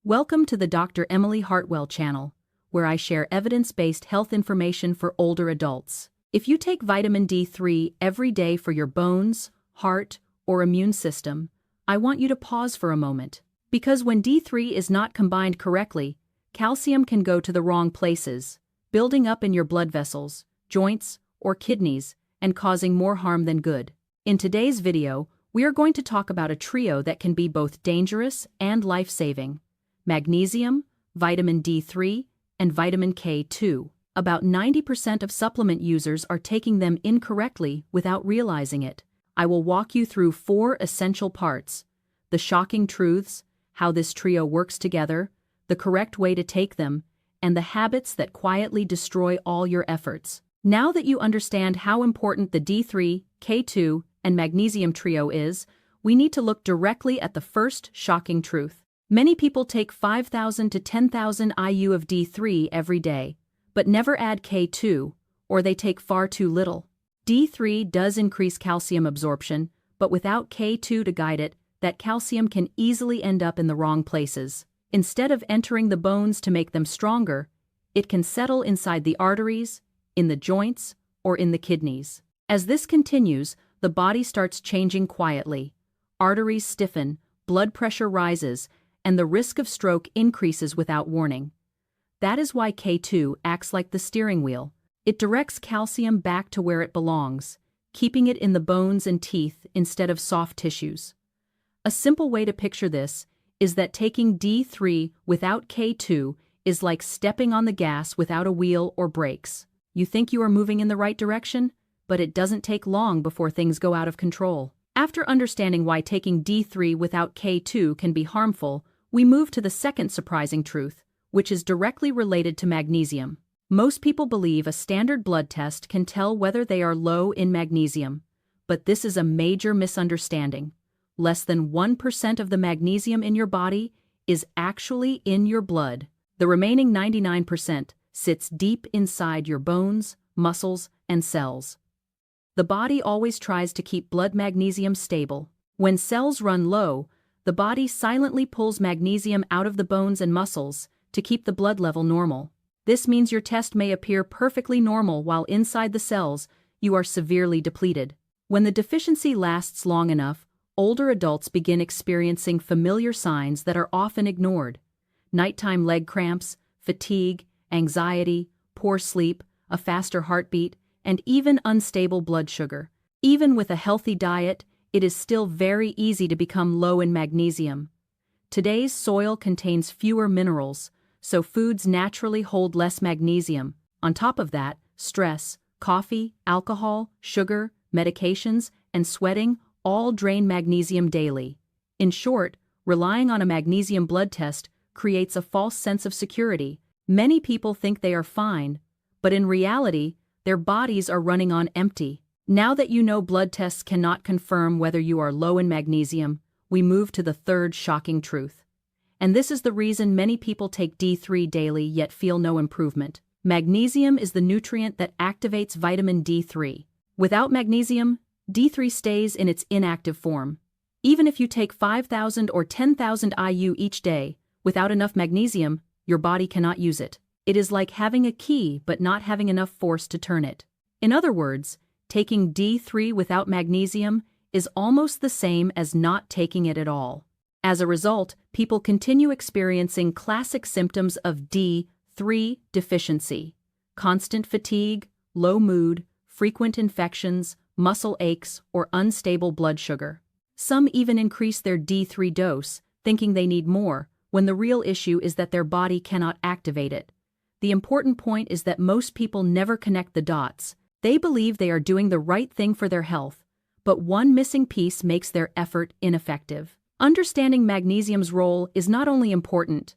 Welcome to the Dr. Emily Hartwell channel, where I share evidence-based health information for older adults. If you take vitamin D3 every day for your bones, heart, or immune system, I want you to pause for a moment. Because when D3 is not combined correctly, calcium can go to the wrong places, building up in your blood vessels, joints, or kidneys, and causing more harm than good. In today's video, we are going to talk about a trio that can be both dangerous and life-saving: magnesium, vitamin D3, and vitamin K2. About 90% of supplement users are taking them incorrectly without realizing it. I will walk you through 4 essential parts: the shocking truths, how this trio works together, the correct way to take them, and the habits that quietly destroy all your efforts. Now that you understand how important the D3, K2, and magnesium trio is, we need to look directly at the first shocking truth. Many people take 5,000 to 10,000 IU of D3 every day, but never add K2, or they take far too little. D3 does increase calcium absorption, but without K2 to guide it, that calcium can easily end up in the wrong places. Instead of entering the bones to make them stronger, it can settle inside the arteries, in the joints, or in the kidneys. As this continues, the body starts changing quietly. Arteries stiffen, blood pressure rises, and the risk of stroke increases without warning. That is why K2 acts like the steering wheel. It directs calcium back to where it belongs, keeping it in the bones and teeth instead of soft tissues. A simple way to picture this is that taking D3 without K2 is like stepping on the gas without a wheel or brakes. You think you are moving in the right direction, but it doesn't take long before things go out of control. After understanding why taking D3 without K2 can be harmful, we move to the second surprising truth, which is directly related to magnesium. Most people believe a standard blood test can tell whether they are low in magnesium, but this is a major misunderstanding. Less than 1% of the magnesium in your body is actually in your blood. The remaining 99% sits deep inside your bones, muscles, and cells. The body always tries to keep blood magnesium stable. When cells run low, the body silently pulls magnesium out of the bones and muscles to keep the blood level normal. This means your test may appear perfectly normal while inside the cells you are severely depleted. When the deficiency lasts long enough, older adults begin experiencing familiar signs that are often ignored: nighttime leg cramps, fatigue, anxiety, poor sleep, a faster heartbeat, and even unstable blood sugar. Even with a healthy diet, it is still very easy to become low in magnesium. Today's soil contains fewer minerals, so foods naturally hold less magnesium. On top of that, stress, coffee, alcohol, sugar, medications, and sweating all drain magnesium daily. In short, relying on a magnesium blood test creates a false sense of security. Many people think they are fine, but in reality, their bodies are running on empty. Now that you know blood tests cannot confirm whether you are low in magnesium, we move to the third shocking truth. And this is the reason many people take D3 daily yet feel no improvement. Magnesium is the nutrient that activates vitamin D3. Without magnesium, D3 stays in its inactive form. Even if you take 5,000 or 10,000 IU each day, without enough magnesium, your body cannot use it. It is like having a key but not having enough force to turn it. In other words, taking D3 without magnesium is almost the same as not taking it at all. As a result, people continue experiencing classic symptoms of D3 deficiency: constant fatigue, low mood, frequent infections, muscle aches, or unstable blood sugar. Some even increase their D3 dose, thinking they need more, when the real issue is that their body cannot activate it. The important point is that most people never connect the dots. They believe they are doing the right thing for their health, but one missing piece makes their effort ineffective. Understanding magnesium's role is not only important,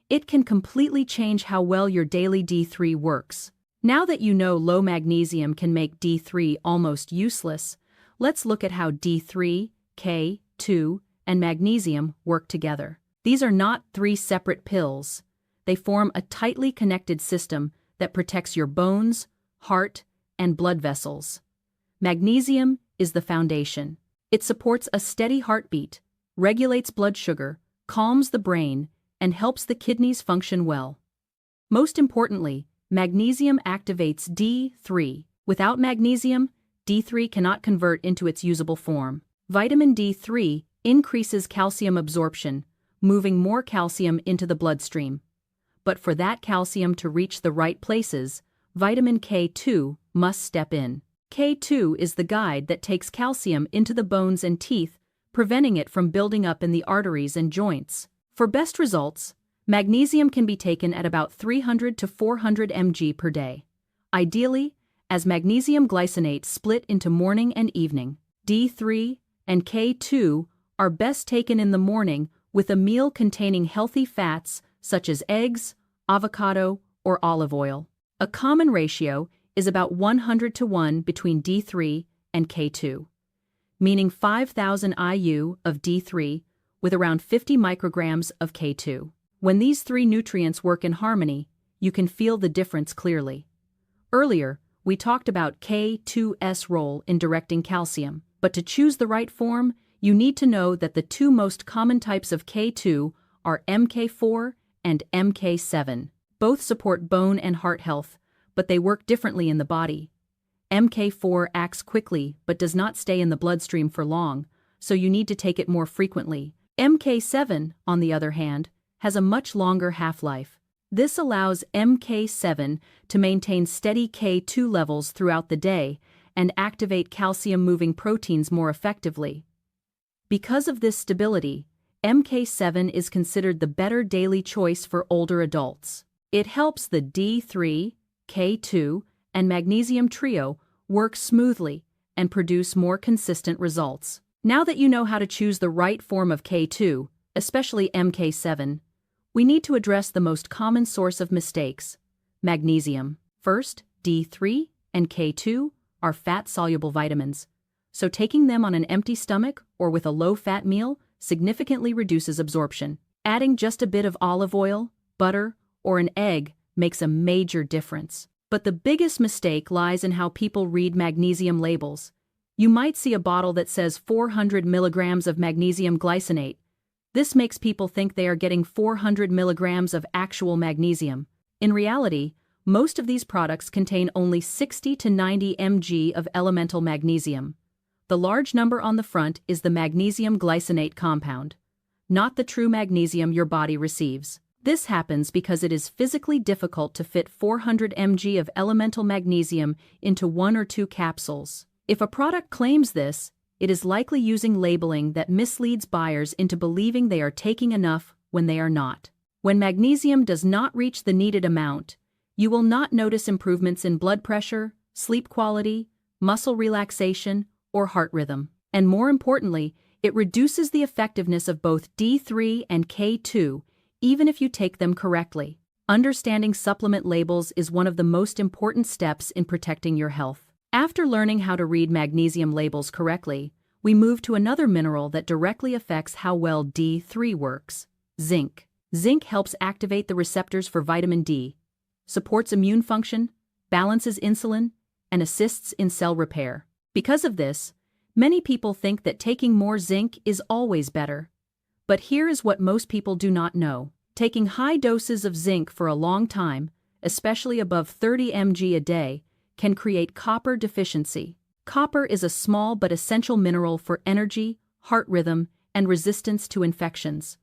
it can completely change how well your daily D3 works. Now that you know low magnesium can make D3 almost useless, let's look at how D3, K2, and magnesium work together. These are not 3 separate pills. They form a tightly connected system that protects your bones, heart, and blood vessels. Magnesium is the foundation. It supports a steady heartbeat, regulates blood sugar, calms the brain, and helps the kidneys function well. Most importantly, magnesium activates D3. Without magnesium, D3 cannot convert into its usable form. Vitamin D3 increases calcium absorption, moving more calcium into the bloodstream. But for that calcium to reach the right places, vitamin K2 must step in. K2 is the guide that takes calcium into the bones and teeth, preventing it from building up in the arteries and joints. For best results, magnesium can be taken at about 300 to 400 mg per day. Ideally, as magnesium glycinate split into morning and evening. D3 and K2 are best taken in the morning with a meal containing healthy fats such as eggs, avocado, or olive oil. A common ratio is about 100 to 1 between D3 and K2, meaning 5,000 IU of D3 with around 50 micrograms of K2. When these three nutrients work in harmony, you can feel the difference clearly. Earlier, we talked about K2's role in directing calcium, but to choose the right form, you need to know that the two most common types of K2 are MK4 and MK7. Both support bone and heart health, but they work differently in the body. MK4 acts quickly but does not stay in the bloodstream for long, so you need to take it more frequently. MK7, on the other hand, has a much longer half-life. This allows MK7 to maintain steady K2 levels throughout the day and activate calcium-moving proteins more effectively. Because of this stability, MK7 is considered the better daily choice for older adults. It helps the D3, K2, and magnesium trio work smoothly and produce more consistent results. Now that you know how to choose the right form of K2, especially MK7, we need to address the most common source of mistakes: magnesium. First, D3 and K2 are fat-soluble vitamins, so taking them on an empty stomach or with a low-fat meal significantly reduces absorption. Adding just a bit of olive oil, butter, or an egg makes a major difference. But the biggest mistake lies in how people read magnesium labels. You might see a bottle that says 400 milligrams of magnesium glycinate. This makes people think they are getting 400 milligrams of actual magnesium. In reality, most of these products contain only 60 to 90 mg of elemental magnesium. The large number on the front is the magnesium glycinate compound, not the true magnesium your body receives. This happens because it is physically difficult to fit 400 mg of elemental magnesium into 1 or 2 capsules. If a product claims this, it is likely using labeling that misleads buyers into believing they are taking enough when they are not. When magnesium does not reach the needed amount, you will not notice improvements in blood pressure, sleep quality, muscle relaxation, or heart rhythm. And more importantly, it reduces the effectiveness of both D3 and K2, even if you take them correctly. Understanding supplement labels is one of the most important steps in protecting your health. After learning how to read magnesium labels correctly, we move to another mineral that directly affects how well D3 works: zinc. Zinc helps activate the receptors for vitamin D, supports immune function, balances insulin, and assists in cell repair. Because of this, many people think that taking more zinc is always better. But here is what most people do not know. Taking high doses of zinc for a long time, especially above 30 mg a day, can create copper deficiency. Copper is a small but essential mineral for energy, heart rhythm, and resistance to infections.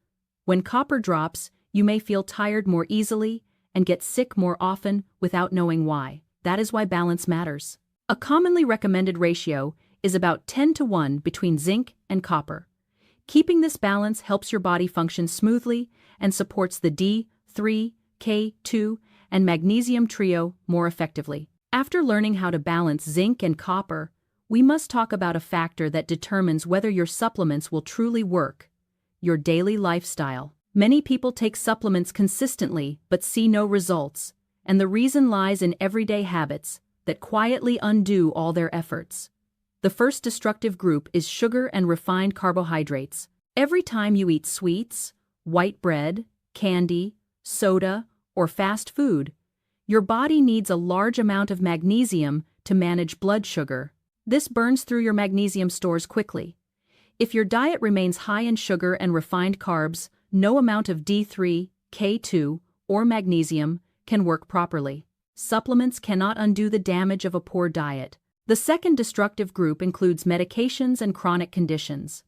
When copper drops, you may feel tired more easily and get sick more often without knowing why. That is why balance matters. A commonly recommended ratio is about 10 to 1 between zinc and copper. Keeping this balance helps your body function smoothly and supports the D3, K2, and magnesium trio more effectively. After learning how to balance zinc and copper, we must talk about a factor that determines whether your supplements will truly work: your daily lifestyle. Many people take supplements consistently but see no results, and the reason lies in everyday habits that quietly undo all their efforts. The first destructive group is sugar and refined carbohydrates. Every time you eat sweets, white bread, candy, soda, or fast food, your body needs a large amount of magnesium to manage blood sugar. This burns through your magnesium stores quickly. If your diet remains high in sugar and refined carbs, no amount of D3, K2, or magnesium can work properly. Supplements cannot undo the damage of a poor diet. The second destructive group includes medications and chronic conditions.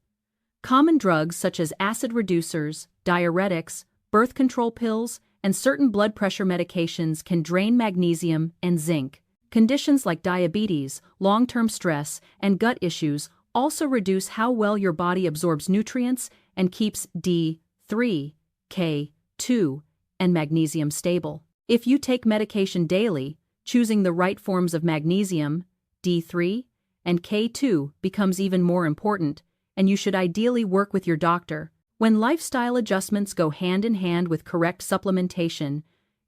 Common drugs such as acid reducers, diuretics, birth control pills, and certain blood pressure medications can drain magnesium and zinc. Conditions like diabetes, long-term stress, and gut issues also reduce how well your body absorbs nutrients and keeps D3, K2, and magnesium stable. If you take medication daily, choosing the right forms of magnesium, D3, and K2 becomes even more important, and you should ideally work with your doctor. When lifestyle adjustments go hand in hand with correct supplementation,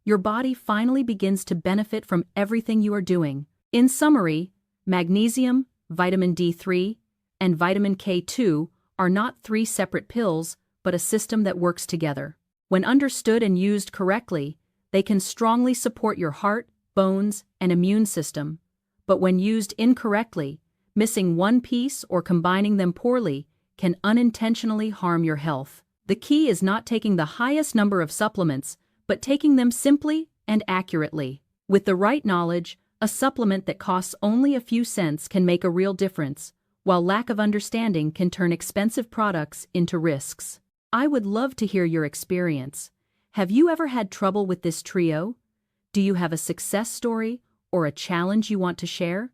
your body finally begins to benefit from everything you are doing. In summary, magnesium, vitamin D3, and vitamin K2 are not three separate pills, but a system that works together. When understood and used correctly, they can strongly support your heart, bones, and immune system. But when used incorrectly, missing one piece or combining them poorly can unintentionally harm your health. The key is not taking the highest number of supplements, but taking them simply and accurately. With the right knowledge, a supplement that costs only a few cents can make a real difference, while lack of understanding can turn expensive products into risks. I would love to hear your experience. Have you ever had trouble with this trio? Do you have a success story or a challenge you want to share?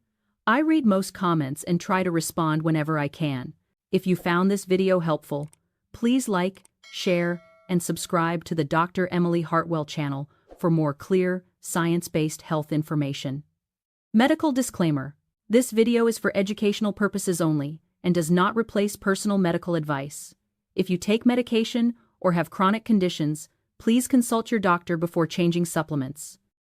I read most comments and try to respond whenever I can. If you found this video helpful, please like, share, and subscribe to the Dr. Emily Hartwell channel for more clear, science-based health information. Medical disclaimer: this video is for educational purposes only and does not replace personal medical advice. If you take medication or have chronic conditions, please consult your doctor before changing supplements.